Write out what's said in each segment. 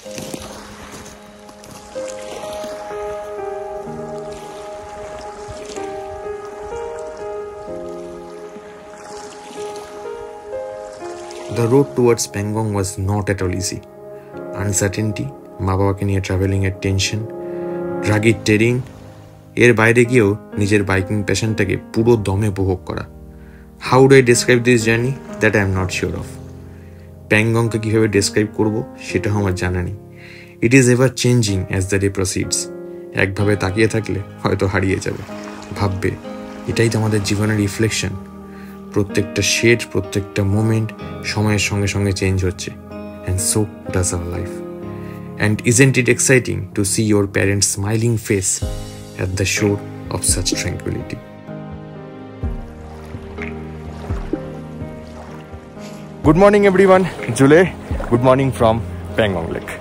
The road towards Pangong was not at all easy. Uncertainty, মা বাবাকে নিয়ে ট্রাভেলিংয়ের tension, রাগি টেরিং, এর বাইরে গিয়েও নিজের বাইকিং প্যাশনটাকে পুরো দমে উপভোগ করা। How do I describe this journey that I am not sure of. প্যাংগংকে কীভাবে ডিসক্রাইব করবো সেটাও আমার জানা নেই। It is ever changing as the day proceeds. একভাবে তাকিয়ে থাকলে হয়তো হারিয়ে যাবে, ভাববে এটাই তো আমাদের জীবনের রিফ্লেকশন। প্রত্যেকটা শেড, প্রত্যেকটা মোমেন্ট সময়ের সঙ্গে সঙ্গে চেঞ্জ হচ্ছে। And so does our life. And isn't it exciting to see your parents smiling face at the shore of such tranquility. Good morning everyone, Jule. Good morning from Pangong Lake.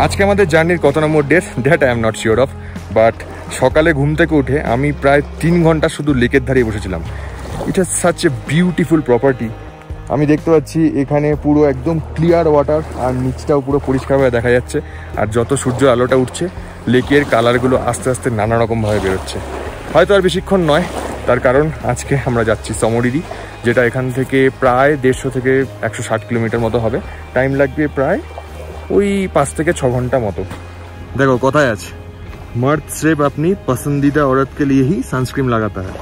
আজকে আমাদের জার্নির কত নম্বর day that I am not sure of, but সকালে ঘুম থেকে উঠে আমি প্রায় 3 ঘন্টা শুধু লেকের ধারে বসেছিলাম। It has such a beautiful property. আমি দেখতে পাচ্ছি এখানে পুরো একদম ক্লিয়ার ওয়াটার, আর নিচটাও পুরো পরিষ্কারভাবে দেখা যাচ্ছে। আর যত সূর্য আলোটা উঠছে, লেকের কালারগুলো আস্তে আস্তে নানা রকমভাবে বেরোচ্ছে। হয়তো আর বেশিক্ষণ নয়, তার কারণ আজকে আমরা যাচ্ছি সমরিরি, যেটা এখান থেকে প্রায় 150 থেকে 160 কিলোমিটার মতো হবে। টাইম লাগবে প্রায় ওই 5 থেকে 6 ঘন্টা মতো। দেখো কোথায় আছে, मर्द सिर्फ अपनी पसंदीदा औरत के लिए ही सनस्क्रीन लगाता है।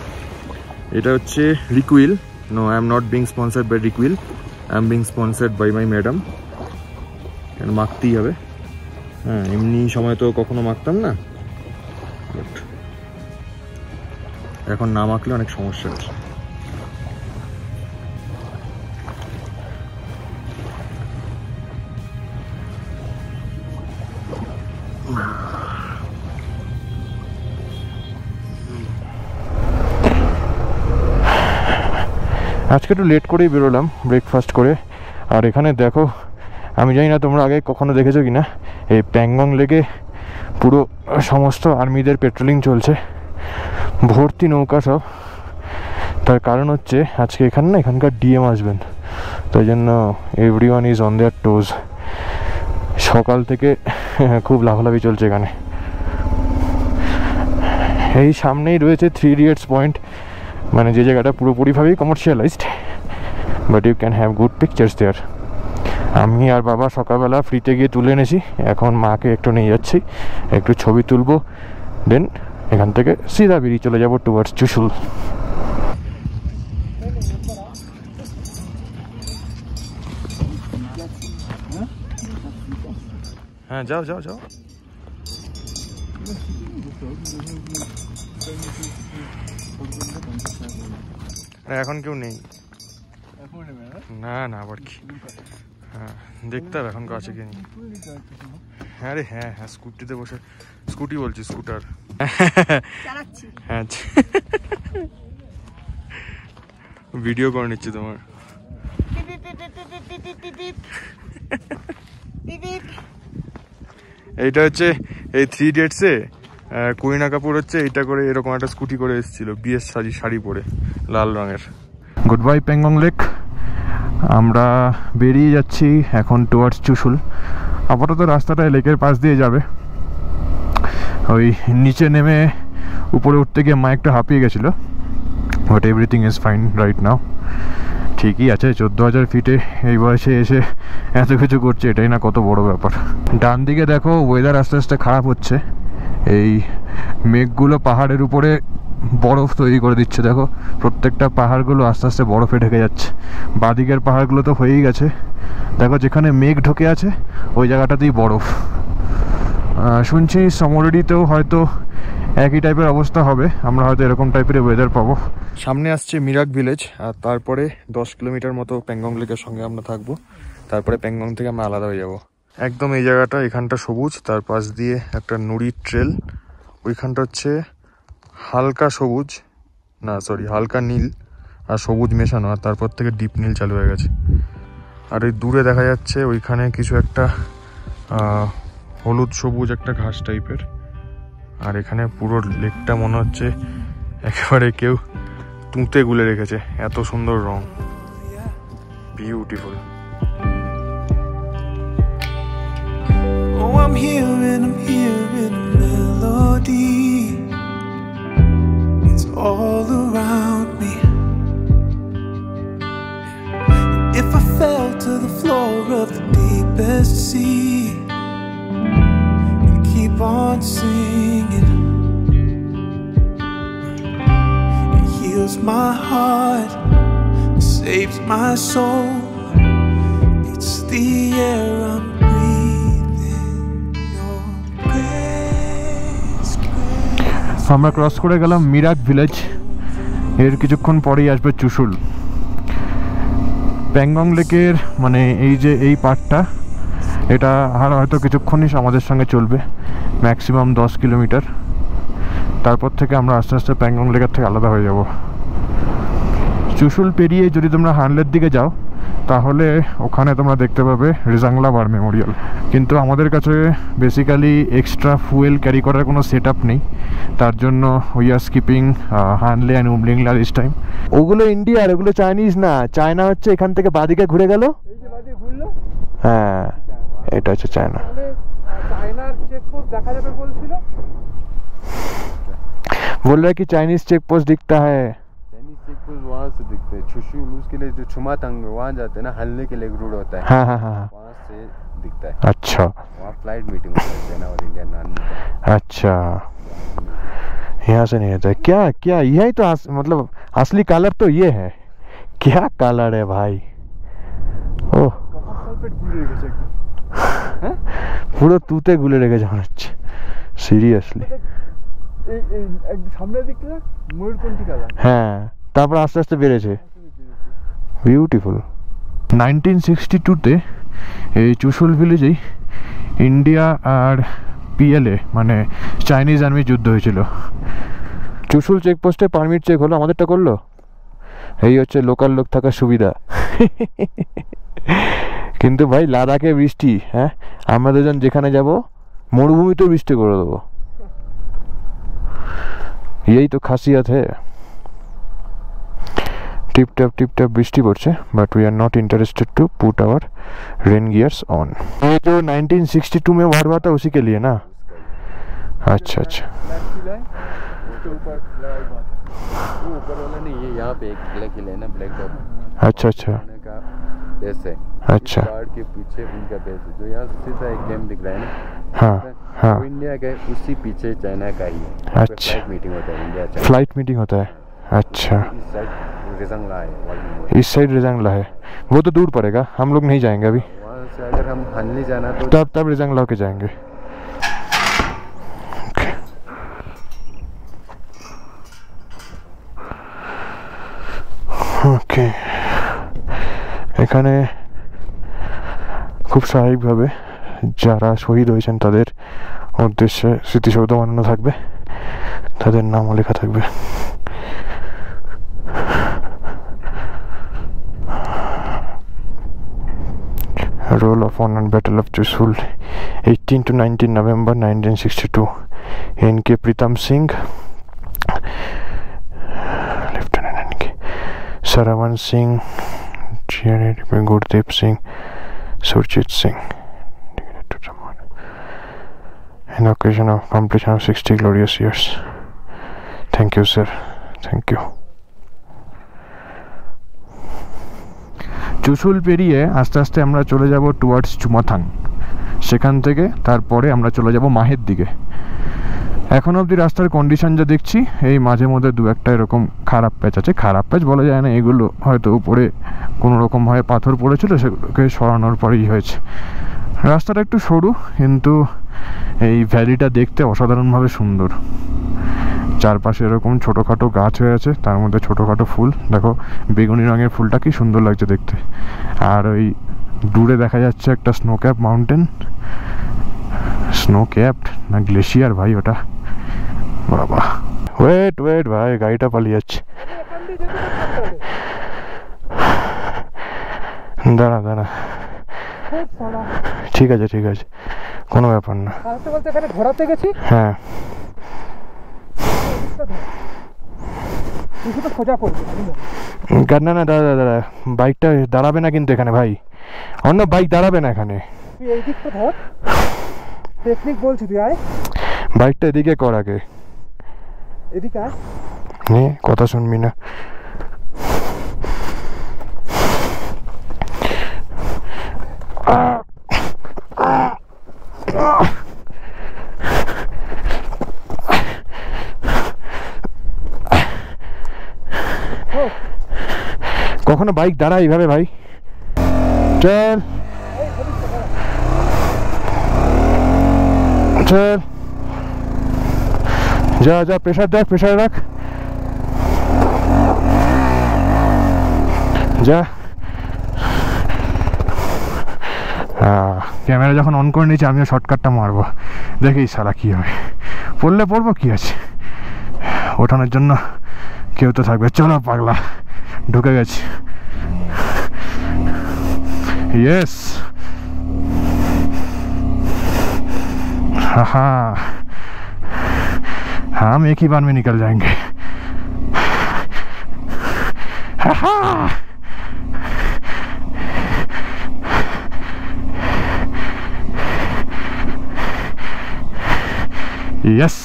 এটা হচ্ছে Reequil. No, I am not being sponsored by Reequil, I am being sponsored by my madam. মাখতেই হবে। হ্যাঁ, এমনি সময় তো কখনো মাখতাম না, বাট এখন না মাখলে অনেক সমস্যা আছে। আজকে একটু লেট করেই বেরোলাম ব্রেকফাস্ট করে। আর এখানে দেখো, আমি জানি না তোমরা আগে কখনো দেখেছো কি না, এই প্যাংগং লেকে পুরো সমস্ত আর্মিদের পেট্রোলিং চলছে, ভর্তি নৌকা সব। তার কারণ হচ্ছে আজকে এখানে না, এখানকার ডিএম আসবেন, তাই জন্য এভরিওয়ান ইজ অন দেয়ার টোজ। সকাল থেকে খুব লাফালাফি চলছে এখানে। এই সামনেই রয়েছে 3 ইডিয়টস পয়েন্ট, মানে যে জায়গাটা পুরোপুরিভাবেই commercialised, but you can have good pictures there. আমি আর বাবা সকালবেলা ফ্রিতে গিয়ে তুলে এনেছি, এখন মাকে একটু নিয়ে যাচ্ছি, একটু ছবি তুলবো, দেন এখান থেকে সিধা বেরিয়ে চলে যাবো টুয়ার্ডস চুশুল। হ্যাঁ, যাও যাও যাও। এখন কেউ নেই, না না, আবার কি, হ্যাঁ দেখতে হবে এখন কাছে গিয়ে। হ্যাঁ রে, হ্যাঁ হ্যাঁ, স্কুটিতে বসে, স্কুটি বলছি, স্কুটার। হ্যাঁ, ভিডিও করে নিচ্ছি তোমার। এইটা হচ্ছে এই 3 ইডিয়টসে করিনা কাপুর হচ্ছে এইটা করে, এরকম একটা স্কুটি করে এসেছিল, বিয়ের শাড়ি পরে লাল রঙের। Good bye Pangong lake. আমরা বেরিয়ে যাচ্ছি এখন টুয়ার্ডস চুশুল। আপাতত রাস্তাটায় লেকের পাশ দিয়ে যাবে। ওই নিচে নেমে উপরে উঠতে গিয়ে মা একটু হাঁপিয়ে গেছিলো, but everything is fine right now. ঠিকই আছে, 14,000 ফিটে এই বয়সে এসে এত কিছু করছে, এটাই না কত বড় ব্যাপার। ডান দিকে দেখো ওয়েদার আস্তে আস্তে খারাপ হচ্ছে, এই মেঘগুলো পাহাড়ের উপরে বরফ তৈরি করে দিচ্ছে। দেখো প্রত্যেকটা পাহাড়গুলো আস্তে আস্তে বরফে ঢেকে যাচ্ছে। বাঁদিকের পাহাড়গুলো তো হয়েই গেছে, দেখো যেখানে মেঘ ঢুকে আছে ওই জায়গাটাতেই বরফ। শুনছি সমরিডিতেও হয়তো একই টাইপের অবস্থা হবে, আমরা হয়তো এরকম টাইপের ওয়েদার পাবো। সামনে আসছে মিরাক ভিলেজ, আর তারপরে 10 কিলোমিটার মতো প্যাংগং লেকের সঙ্গে আমরা থাকবো। তারপরে প্যাংগং থেকে আমরা আলাদা হয়ে যাব। একদম এই জায়গাটা, এখানটা সবুজ, তার পাশ দিয়ে একটা নুড়ির ট্রেল, ওইখানটা হচ্ছে হালকা সবুজ, না সরি হালকা নীল আর সবুজ মেশানো, আর তারপর থেকে ডিপ নীল চালু হয়ে গেছে। আর এই দূরে দেখা যাচ্ছে ওইখানে কিছু একটা হলুদ সবুজ একটা ঘাস টাইপের। আর এখানে পুরো লেকটা মনে হচ্ছে একেবারে কেউ তুঁতে গুলে রেখেছে, এত সুন্দর রং, beautiful. Oh, I'm hearing a melody. It's all around me. If I fell to the floor of the deepest sea and keep on singing, it heals my heart, it saves my soul. It's the air I'm আমরা cross করে গেলাম মিরাক village. এর কিছুক্ষণ পরেই আসবে চুশুল। প্যাংগং লেকের মানে এই যে এই পার্টটা, এটা আর হয়তো কিছুক্ষণই আমাদের সঙ্গে চলবে, ম্যাক্সিমাম 10 কিলোমিটার। তারপর থেকে আমরা আস্তে আস্তে প্যাংগং লেকের থেকে আলাদা হয়ে যাব। চুশুল পেরিয়ে যদি তোমরা হানলের দিকে যাও তাহলে ওখানে তোমরা দেখতে পাবে রিজাংলা ওয়ার মেমোরিয়াল। কিন্তু আমাদের কাছে বেসিক্যালি এক্সট্রা ফুয়েল ক্যারি করার কোনো সেট আপ নেই, তার জন্য we are skipping Hanle and Umlingla this time. ওগুলো ইন্ডিয়া আর ওগুলো চাইনিজ না। চায়না হচ্ছে এখান থেকে বাদিকে ঘুরে গেল, হ্যাঁ এটা হচ্ছে চায়না। बोल रहा है कि चाइनीज चेक पोस्ट दिखता है। वहाँ से दिखते हैं। चुशुल उसके लिए जो छुमातंग वहाँ जाते हैं ना, हलने के लिए एक रूट होता है। हाँ हाँ हाँ वहाँ से दिखता है। अच्छा, वहाँ फ्लाइट मीटिंग होता है चाइना और इंडिया नान। अच्छा, यहाँ से नहीं होता है क्या? क्या यही तो मतलब असली कलर तो ये है। क्या कलर है भाई, ओह পুরো তুতে গুলে রেখে যাওয়া হচ্ছে সিরিয়াসলি। সামনে দিকটা ময়ূরকণ্ঠী কালার, হ্যাঁ তারপর আস্তে আস্তে বেড়েছে, বিউটিফুল। 1962-তে এই চুশুল ভিলেজেই ইন্ডিয়া আর পিএলএ মানে চাইনিজ আর্মি যুদ্ধ হয়েছিল। চুশুল চেকপোস্টে পারমিট চেক হলো, আমাদেরটা করলো। এই হচ্ছে লোকাল লোক থাকার সুবিধা। কিন্তু ভাই লাদাখে বৃষ্টি, হ্যাঁ আমরা দুজন যেখানে যাব মরুভূমিতেও বৃষ্টি করে দেবো, এই তো খাসিয়াত है। टिप टैप বৃষ্টি পড়ছে, but we are not interested to put our rain gears on. ये जो 1962 में वार हुआ था उसी के लिए ना? अच्छा अच्छा, ऊपर वाला नहीं, ये यहाँ पे एक किला है ना, ब्लैक डॉग। अच्छा अच्छा बेस है। अच्छा, पहाड़ के पीछे उनका बेस है, जो यहाँ सीधा एक कैंप दिख रहा है ना। हाँ हाँ, वो इंडिया का उसी पीछे चाइना का ही है। अच्छा, फ्लाइट मीटिंग होता है इंडिया चाइना। फ्लाइट मीटिंग होता है, अच्छा। इस साइड रिजांगला है, इस साइड रिजांगला है, वो तो दूर पड़ेगा, हम लोग नहीं जाएंगे अभी। वहाँ से अगर हम हनली जाना तो तब रिजांगला होके जाएंगे। ওকে, এখানে খুব স্বাভাবিকভাবে যারা শহীদ হয়েছেন তাদের উদ্দেশ্যে স্মৃতিসৌধ বানানো থাকবে, তাদের নামও লেখা থাকবে। Roll of honour battle of Chushul 18 to 19 November 1962। NK Pritam Singh, Saravan Singh, Gurdeep Singh, Surjit Singh. In occasion of completion of 60 glorious years. Thank you, sir. Thank you. Chushul পেরিয়ে আস্তে আস্তে আমরা চলে যাব টুয়ার্ডস চুমাথাং। সেখান থেকে তারপরে আমরা চলে যাব মাহের দিকে। এখন অবধি রাস্তার কন্ডিশন যা দেখছি, এই মাঝে মধ্যে দু একটা এরকম খারাপ প্যাচ আছে। খারাপ প্যাচ বলা যায় না, এগুলো হয়তো উপরে কোনো রকমভাবে পাথর পড়েছিল, সেগুলোকে সরানোর পরেই হয়েছে। রাস্তাটা একটু সরু, কিন্তু এই ভ্যালিটা দেখতে অসাধারণভাবে সুন্দর। চারপাশে এরকম ছোটোখাটো গাছ হয়ে আছে, তার মধ্যে ছোটোখাটো ফুল। দেখো বেগুনি রঙের ফুলটা কি সুন্দর লাগছে দেখতে। আর ওই দূরে দেখা যাচ্ছে একটা স্নো ক্যাপ মাউন্টেন। স্নো ক্যাপড না গ্লেশিয়ার ভাই ওটা, বাবা। ওয়েট ওয়েট ভাই, গাড়িটা পালিয়ে যাচ্ছে। দাঁড়া দাঁড়া, ঠিক আছে ঠিক আছে, কোনো ব্যাপার না। এখানে ঘোরাতে গেছি, হ্যাঁ সোজা করবি না না, দাঁড়া দাঁড়া, বাইকটা দাঁড়াবে না কিন্তু এখানে ভাই, অন্য বাইক দাঁড়াবে না এখানে। তুই এই দিকটা ধর, টেকনিক বলছি, তুই আয় বাইকটা এদিকে কর আগে, এদিকে আয়। নে কথা শুনবি না। কখনো বাইক দাঁড়ায় এইভাবে ভাই? চল চল, যা যা, প্রেশার দেখ, প্রেশার রাখ, যা। ক্যামেরা যখন অন করে নিয়েছি আমিও শর্টকাটটা মারবো, দেখি সারা কি হয়, পড়লে পড়বো, কি আছে, ওঠানোর জন্য কেউ তো থাকবে। চলো পাগলা, ঢুকে গেছি। यस, हाँ, हम एक ही बार में निकल जाएंगे। यस,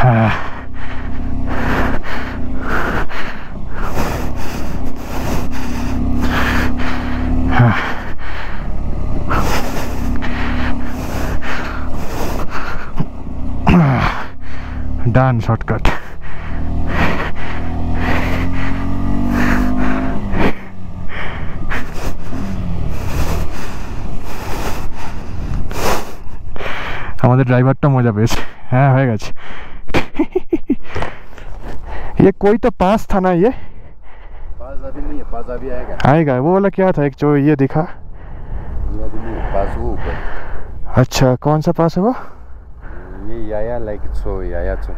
हाँ, ডান শর্টকাট। আমাদের ड्राइवरটা मजा पेয়েছে। हाँ हो गए। ये कोई तो पास था ना, ये पास अभी नहीं है, पास अभी आएगा। आएगा, वो वाला क्या था एक जो ये दिखा? ये अभी नहीं, पास वो ऊपर। अच्छा, कौन सा पास है वो? ये याया लाइक सो, याया सो,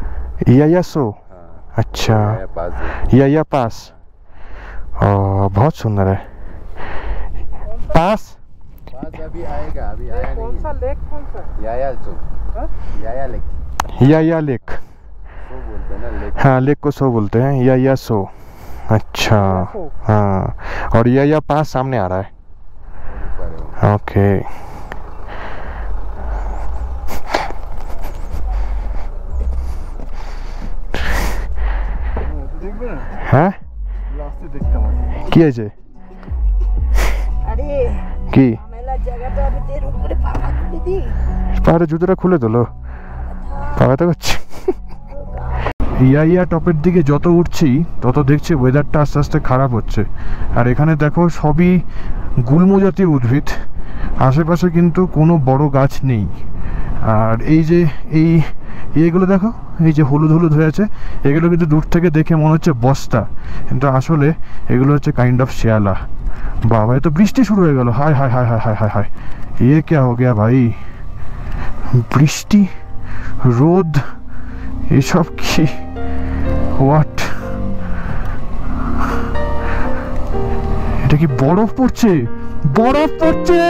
याया सो। हाँ, अच्छा, याया पास है। याया पास। बहुत सुंदर है पास। पास अभी आएगा, अभी आया नहीं। कौन सा लेक, कौन सा? याया सो, याया लेक, याया लेक, सो बोलते हैं ना लेक। हाँ लेक को सो बोलते हैं, याया सो। अच्छा, हाँ, और याया पास सामने आ रहा है। ओके, হ্যাঁ রাস্তা দেখতে হবে। কি হয়েছে? আরে কি মেলা জায়গাটা আমি তের উপরে পাপা তুলে দি, পাহাড়ে জুতোটা খুলে তোলো, পাকাতে করছি। ইয়া টপের দিকে যত উঠছি তত দেখছি ওয়েদারটা আস্তে আস্তে খারাপ হচ্ছে। আর এখানে দেখো সবই গুল্ম জাতীয় উদ্ভিদ, আশেপাশে কিন্তু কোনো বড় গাছ নেই। আর এই যে এইগুলো দেখো, এই যে হলুদ হলুদ হয়েছে, এগুলো কিন্তু দূর থেকে দেখে মনে হচ্ছে বস্তা, কিন্তু আসলে এগুলো হচ্ছে কাইন্ড অফ শেয়ালা। বাবা, এ তো বৃষ্টি শুরু হয়ে গেল। হায় হায় হায় হায় হায় হায় হায়, ये क्या हो गया भाई? বৃষ্টি, রোদ, এসব কি? হোয়াট? এটা কি বরফ পড়ছে? বরফ পড়ছে!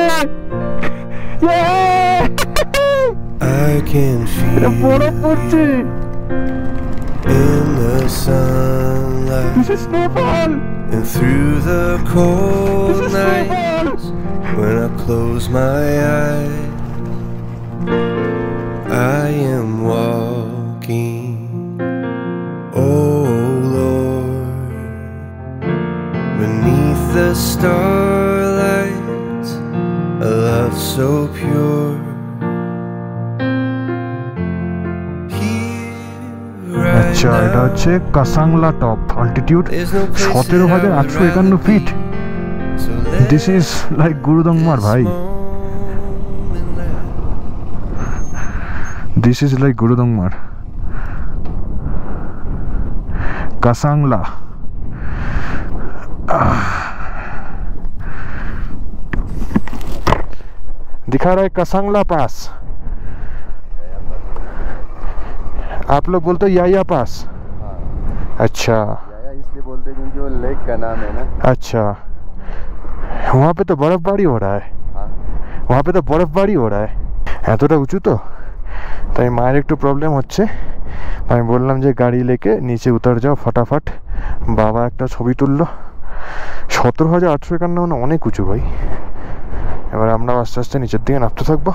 I can feel বরফ পড়ছে! in the sunlight This is snowfall! and through the cold This is snowfall! nights when I close my eyes I am walking, oh Lord, beneath the starlight, a love so pure. আচ্ছা, এটা হচ্ছে Kasangla top, altitude 17,851 feet. This is like Gurudongmar ভাই, this is like Gurudongmar. Kasangla, दिखा रहा है कसांगला पास। आप लोग बोलते हो याया पास? हाँ, अच्छा, याया इसलिए लेक का नाम है ना। अच्छा, वहाँ पे तो बर्फबारी हो रहा है। हाँ वहाँ पे तो बर्फबारी हो रहा है। এতটা উঁচু তো, তাই মায়ের একটু প্রবলেম হচ্ছে। আমি বললাম যে গাড়ি লেকে নিচে উতর যাও ফটাফট। বাবা একটা ছবি তুললো। 17,851 মানে অনেক উঁচু ভাই। এবার আমরা আস্তে আস্তে নিচের দিকে নামতে থাকবো।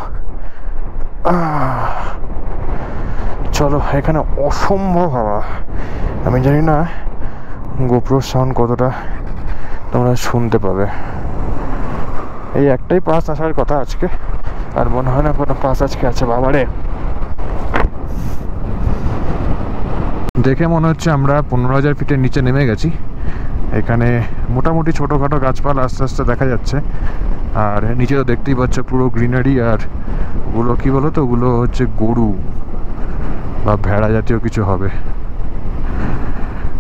চলো, এখানে অসম্ভব হাওয়া। আমি জানি না গোপ্রোর সাউন্ড কতটা তোমরা শুনতে পাবে। এই একটাই পাস আসার কথা আজকে, আর মনে হয় না কোনো পাস আজকে আছে। বাবারে, দেখে মনে হচ্ছে আমরা 15,000 ফিটের নিচে নেমে গেছি। এখানে মোটামুটি ছোটোখাটো গাছপালা আস্তে আস্তে দেখা যাচ্ছে। আর নিচে তো দেখতেই পাচ্ছ পুরো গ্রিনারি। আর ওগুলো কী বলো তো, ওগুলো হচ্ছে গরু বা ভেড়া জাতীয় কিছু হবে।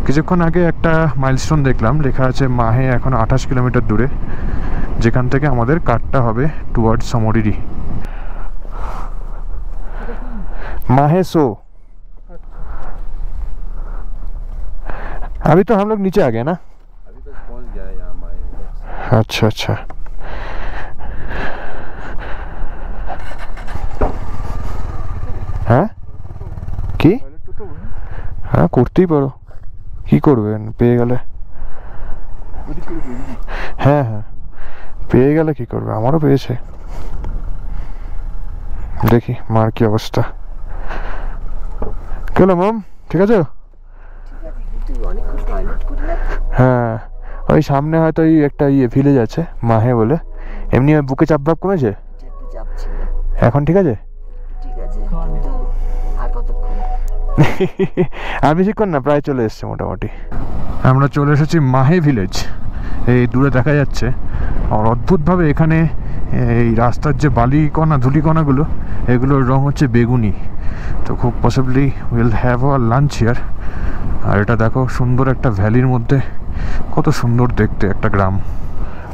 কিছুক্ষণ আগে একটা মাইলস্টোন দেখলাম, লেখা আছে মাহে এখন 28 কিলোমিটার দূরে, যেখান থেকে আমাদের কাটটা হবে टुवर्ड्स समोरीरी। माहे सो अभी तो हम लोग नीचे आ गए ना। अभी तक पहुंच गया है यहाँ माहे। अच्छा अच्छा, হ্যাঁ কি? হ্যাঁ করতেই পারো, কি করবেন পেয়ে গেলে? হ্যাঁ হ্যাঁ পেয়ে গেলে কি করবে, আমারও পেয়েছে। দেখি মার কি অবস্থা। কি হলো মাম, ঠিক আছে? হ্যাঁ ওই সামনে হয়তো ওই একটা ভিলেজ আছে মাহে বলে, এমনি বুকে চাপ ভাব কমেছে এখন, ঠিক আছে? আর বেশিক্ষণ না, প্রায় চলে এসছে মোটামুটি। আমরা চলে এসেছি মাহে ভিলেজ। এই দূরে দেখা যাচ্ছে। আর অদ্ভুতভাবে এখানে এই রাস্তার যে বালিকণা ধুলিকণাগুলো, এগুলোর রং হচ্ছে বেগুনি। তো খুব possibly will have our lunch here. আর এটা দেখো, সুন্দর একটা ভ্যালির মধ্যে, কত সুন্দর দেখতে একটা গ্রাম।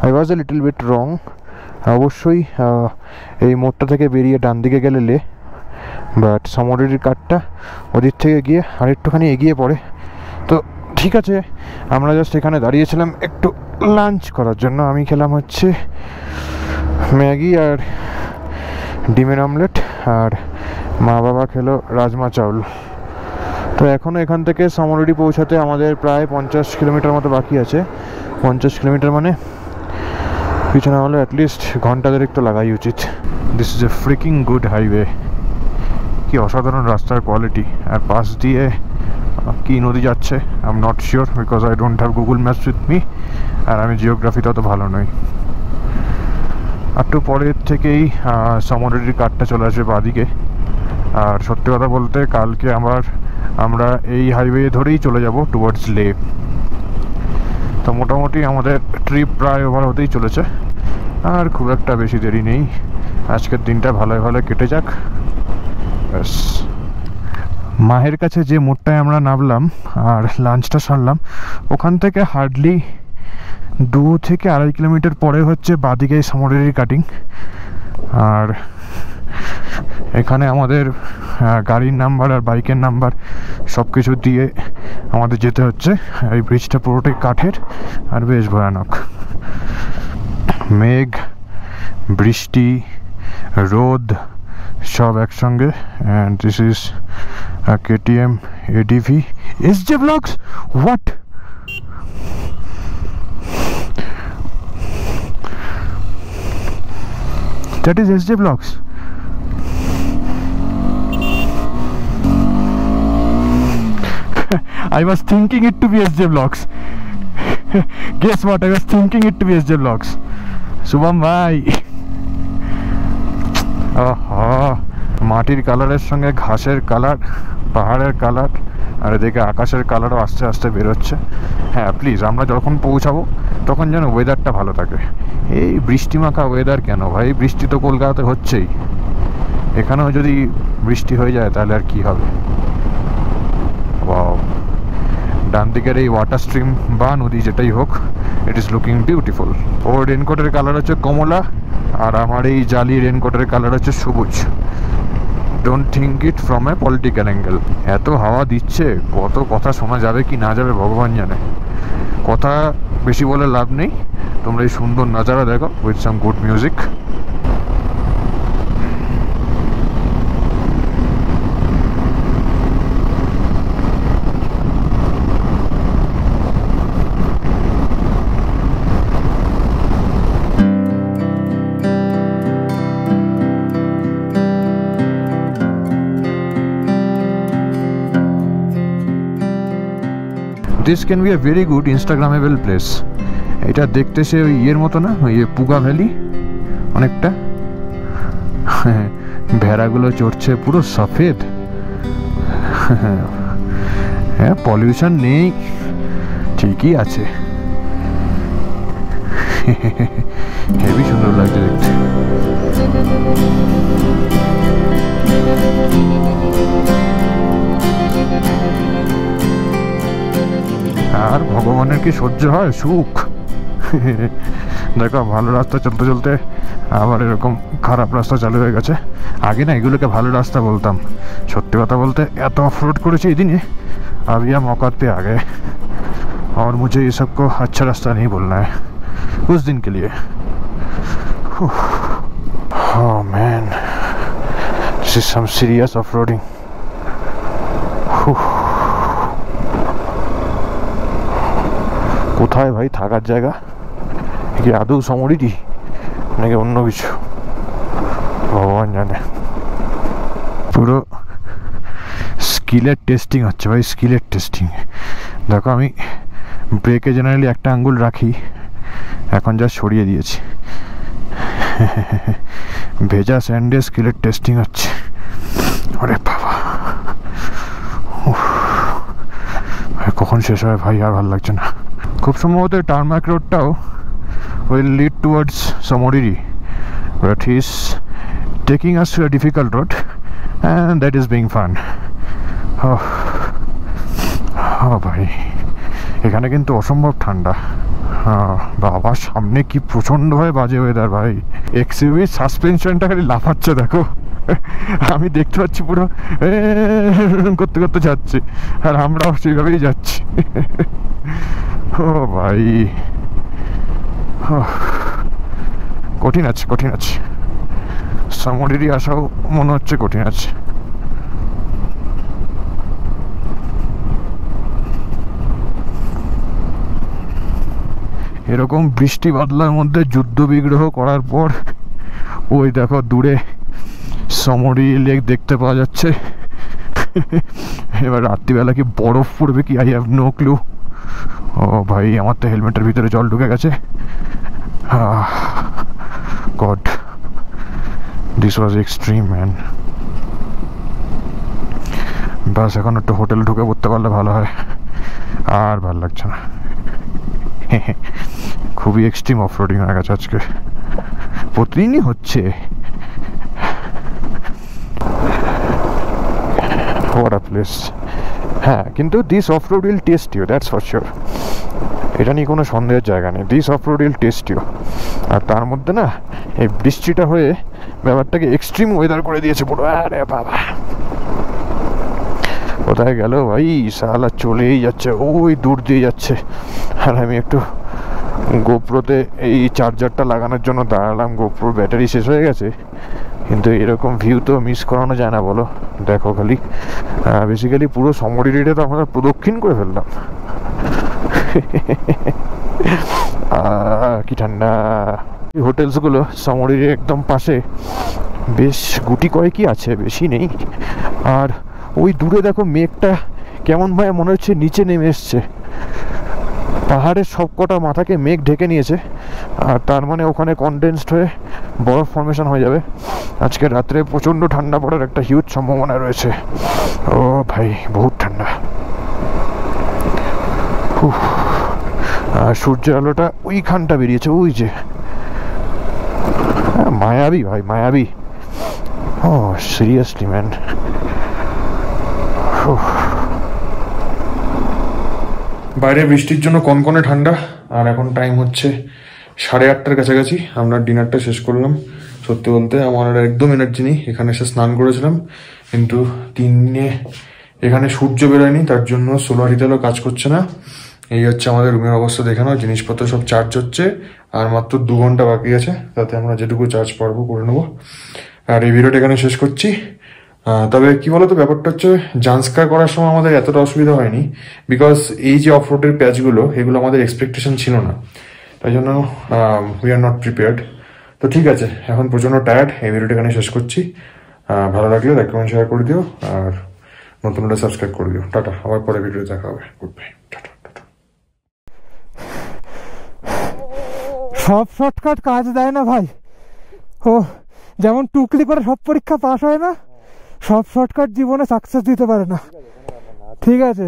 I was a little bit wrong. অবশ্যই এই মোড়টা থেকে বেরিয়ে ডান দিকে গেলে লে, বাট সমোরিরির কাটটা ওদিক থেকে গিয়ে আরেকটুখানি এগিয়ে পড়ে। তো ঠিক আছে, আমরা জাস্ট এখানে দাঁড়িয়েছিলাম একটু লাঞ্চ করার জন্য। আমি খেলাম হচ্ছে ম্যাগি আর ডিমের অমলেট, আর মা বাবা খেলো রাজমা চাউল। তো এখনও এখান থেকে সমোরিরি পৌঁছাতে আমাদের প্রায় 50 কিলোমিটার মতো বাকি আছে। 50 কিলোমিটার মানে পিছনে হলে অ্যাটলিস্ট ঘন্টা দেড়েক তো লাগাই উচিত। This is a freaking good highway. কি অসাধারণ রাস্তার কোয়ালিটি। আর পাশ দিয়ে কি নদী যাচ্ছে I am not sure, because I don't have Google maps with me, আর আমি জিওগ্রাফিতে অত ভালো নই। একটু পরের থেকেই সমোরিরির কাটটা চলে আসবে বাঁদিকে। আর সত্যি কথা বলতে কালকে আমরা এই হাইওয়ে ধরেই চলে যাব টুয়ার্ডস লে। তো মোটামুটি আমাদের ট্রিপ প্রায় ওভার হতেই চলেছে, আর খুব একটা বেশি দেরি নেই। আজকের দিনটা ভালোই ভালো কেটে যাক। ব্যাস, মাহের কাছে যে মোড়টায় আমরা নামলাম আর লাঞ্চটা সারলাম, ওখান থেকে হার্ডলি 2 থেকে 2.5 কিলোমিটার পরে হচ্ছে বাঁদিকে সমোরিরি কাটিং। আর এখানে আমাদের গাড়ির নাম্বার আর বাইকের নাম্বার সব কিছু দিয়ে আমাদের যেতে হচ্ছে। এই ব্রিজটা পুরোটাই কাঠের আর বেশ ভয়ানক। মেঘ, বৃষ্টি, রোদ সব একসঙ্গে। And this is KTM ADV SJ Vlogs. What? That is SJ Vlogs. I was thinking it to be SJ Vlogs. Guess what? I was thinking it to be SJ Vlogs. Shubham bhai. মাটির কালারের সঙ্গে ঘাসের colour, পাহাড়ের colour, আর এদিকে আকাশের কালারও আস্তে আস্তে বেরোচ্ছে। হ্যাঁ প্লিজ, আমরা যখন পৌঁছাবো তখন যেন ওয়েদারটা ভালো থাকে। এই বৃষ্টিমাখা ওয়েদার কেন ভাই? বৃষ্টি তো কলকাতাতে হচ্ছেই, এখানেও যদি বৃষ্টি হয়ে যায় তাহলে আর কি হবে। ওয়াও, ডান দিকের এই ওয়াটার স্ট্রিম বা নদী যেটাই হোক, ইট ইজ লুকিং বিউটিফুল। ওর রেনকোটের কালার হচ্ছে কমলা, আর আমার এই জালি রেনকোটের কালার হচ্ছে সবুজ। Don't think it from a political angle. এত হাওয়া দিচ্ছে, কত কথা শোনা যাবে কি না যাবে ভগবান জানে। কথা বেশি বলে লাভ নেই, তোমরা এই সুন্দর নজারা দেখো with some good music. This can be a very good Instagrammable place. এটা দেখতে সে ওই ইয়ের মতো না, ওই পুগা ভ্যালি অনেকটা। ভেড়াগুলো চড়ছে পুরো সফেদ। হ্যাঁ, পলিউশন নেই, ঠিকই আছে। হেবি সুন্দর লাগছে দেখতে। আর ভগবানের কি সহ্য হয় সুখ। দেখো ভালো রাস্তা চলতে চলতে আবার এরকম খারাপ রাস্তা চালু হয়ে গেছে। আগে না এগুলোকে ভালো রাস্তা বলতাম, সত্যি কথা বলতে এত অফরোড করেছি এই দিনে, अभी हम औकात पे आ गए और मुझे ये सबको अच्छा रास्ता नहीं बोलना है उस दिन के लिए। Oh man, this is some serious off-roading. কোথায় ভাই থাকার জায়গা? কি আদৌ সমরিটি নাকি অন্য কিছু ভগবান জানে। পুরো স্কিলের টেস্টিং হচ্ছে ভাই, স্কিলের টেস্টিং। দেখো আমি ব্রেকে জেনারেলি একটা আঙ্গুল রাখি, এখন যা সরিয়ে দিয়েছি। ভেজা স্যান্ডে স্কিলের টেস্টিং হচ্ছে। আরে বাবা, কখন শেষ হয় ভাই, আর ভালো লাগছে না। খুব সম্ভবত টার্মাক রোডটাও will lead towards Samoriri, but he's taking us to a difficult road and that is being fun. Oh ভাই, এখানে কিন্তু অসম্ভব ঠান্ডা। বাবা সামনে কি প্রচণ্ডভাবে বাজে ওয়েদার ভাই। এক্সইউভি সাসপেনশনটা খালি লাফাচ্ছে দেখো, আমি দেখতে পাচ্ছি পুরো করতে করতে যাচ্ছে, আর আমরাও সেইভাবেই যাচ্ছি। ও ভাই কঠিন আছে, কঠিন আছে। সামরিরি আসাও মনে হচ্ছে কঠিন আছে। এরকম বৃষ্টি বাদলার মধ্যে যুদ্ধ বিগ্রহ করার পর ওই দেখো দূরে সমরিরি লেক দেখতে পাওয়া যাচ্ছে। এবার রাত্রিবেলা কি বরফ পড়বে কি, আই হ্যাভ নো ক্লু। ও ভাই আমার তো হেলমেটের ভিতরে জল ঢুকে গেছে। God, this was extreme man. বাস এখন একটু হোটেল ঢুকে পড়তে পারলে ভালো হয়, আর ভালো লাগছে না। খুবই এক্সট্রিম অফরোডিং হয়ে গেছে আজকে, প্রতিদিনই হচ্ছে। What a place. হ্যাঁ, কিন্তু this off road will test you, that's for sure. এটা নিয়ে কোনো সন্দেহের জায়গা নেই, this off road will test you. আর তার মধ্যে না এই বৃষ্টিটা হয়ে ব্যাপারটাকে এক্সট্রিম ওয়েদার করে দিয়েছে পুরো। আরে বাবা, কোথায় গেল ভাই, সালা চলেই যাচ্ছে, ওই দূর দিয়ে যাচ্ছে। আর আমি একটু গোপ্রোতে এই চার্জারটা লাগানোর জন্য দাঁড়ালাম, গোপ্রোর ব্যাটারি শেষ হয়ে গেছে। কিন্তু এরকম ভিউ তো মিস করানো যায় না বলো। দেখো খালি বেসিক্যালি পুরো সমরিরিটা তো আমরা প্রদক্ষিণ করে ফেললাম। কি ঠান্ডা। হোটেলসগুলো সমরিরির একদম পাশে বেশ গুটি কয়েকই আছে, বেশি নেই। আর ওই দূরে দেখো মেঘটা কেমন ভাবে মনে হচ্ছে নিচে নেমে এসছে। পাহাড়ের সব কটা মাথাকে মেঘ ঢেকে নিয়েছে, আর তার মানে ওখানে কনডেন্সড হয়ে বরফ ফর্মেশন হয়ে যাবে। আজকে রাত্রে প্রচণ্ড ঠান্ডা পড়ার একটা হিউজ সম্ভাবনা রয়েছে। ও ভাই বহুত ঠান্ডা। আর সূর্যের আলোটা ওইখানটা বেরিয়েছে, ওই যে মায়াবী ভাই, মায়াবী। ও সিরিয়াসলি ম্যান। বাইরে বৃষ্টির জন্য কনকনে ঠান্ডা, আর এখন টাইম হচ্ছে 8:30টার কাছাকাছি। আমরা ডিনারটা শেষ করলাম। সত্যি বলতে আমার একদম এনার্জি নেই। এখানে এসে স্নান করেছিলাম, কিন্তু দিনে এখানে সূর্য বেরোয়নি, তার জন্য সোলার হিটারও কাজ করছে না। এই হচ্ছে আমাদের রুমের অবস্থা দেখানো, জিনিসপত্র সব চার্জ হচ্ছে, আর মাত্র 2 ঘন্টা বাকি আছে, তাতে আমরা যেটুকু চার্জ পারবো করে নেবো। আর এই ভিডিওটা এখানে শেষ করছি। তবে কি বলতো, ব্যাপারটা হচ্ছে জান্সকার করার সময় আমাদের এতটা অসুবিধা হয়নি, বিকজ এই যে অফ রোডের প্যাচগুলো এগুলো আমাদের এক্সপেকটেশন ছিল না, তাই জন্য উই আর নট প্রিপেয়ার্ড। তো ঠিক আছে, এখন প্রচণ্ড টায়ার্ড, এই ভিডিওটা এখানে শেষ করছি। ভালো লাগলে লাইক কমেন্ট শেয়ার করে দিও, আর নতুন হলে সাবস্ক্রাইব করে দিও। টাটা, আবার পরে ভিডিও দেখা হবে। Good bye, tata. সব শর্টকাট কাজ দেয় না ভাই। ও যেমন টুকলি করে সব পরীক্ষা পাস হয় না, সব শর্টকাট জীবনে সাকসেস দিতে পারে না। ঠিক আছে।